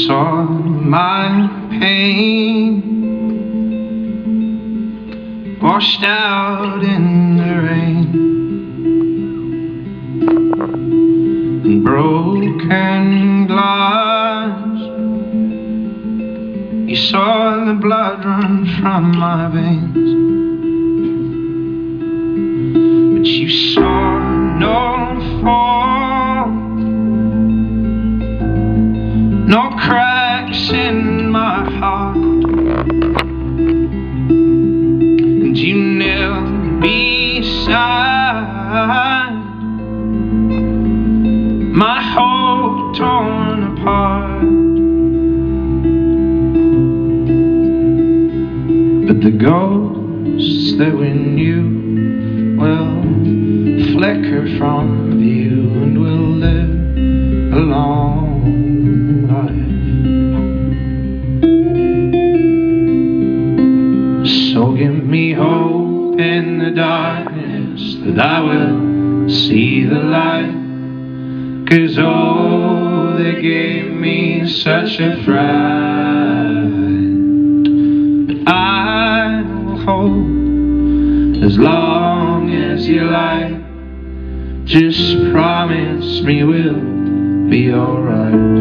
saw my pain washed out in the rain, and broken glass. You saw the blood run from my veins, but you saw no fall, no cracks in my heart, and you knelt beside my hope torn apart. But the ghosts that we knew will flicker from view, and will live a long life. So give me hope in the darkness, that I will see the light. 'Cause oh, they gave me such a fright. But I will hold as long as you like. Just promise me we'll be alright.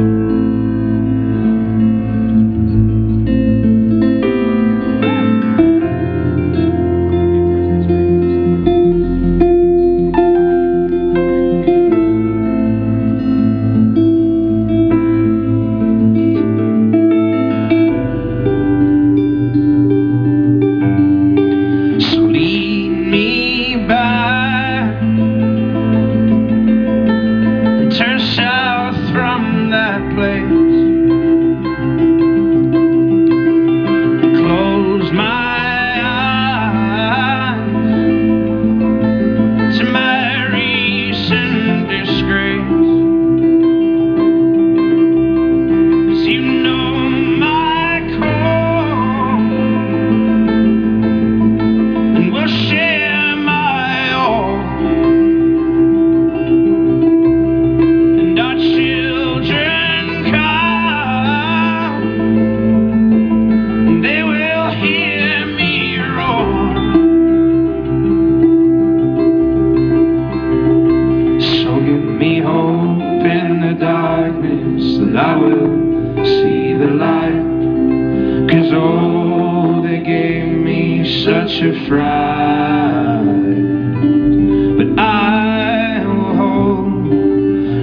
Turn south from that place, close my eyes to my recent disgrace. 'Cause you know my call, and we'll share my all. That I will see the light. 'Cause oh, they gave me such a fright. But I will hold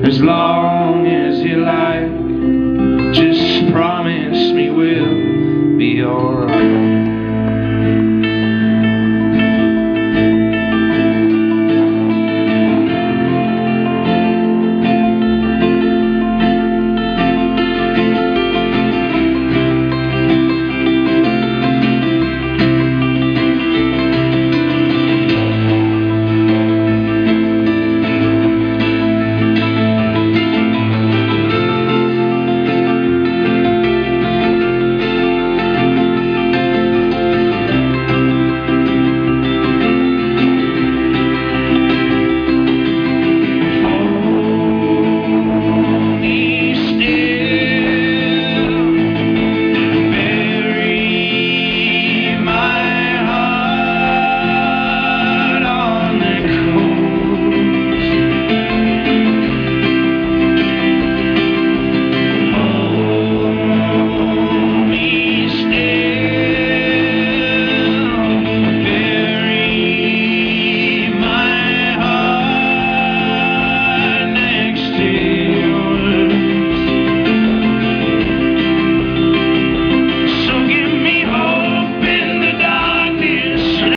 as long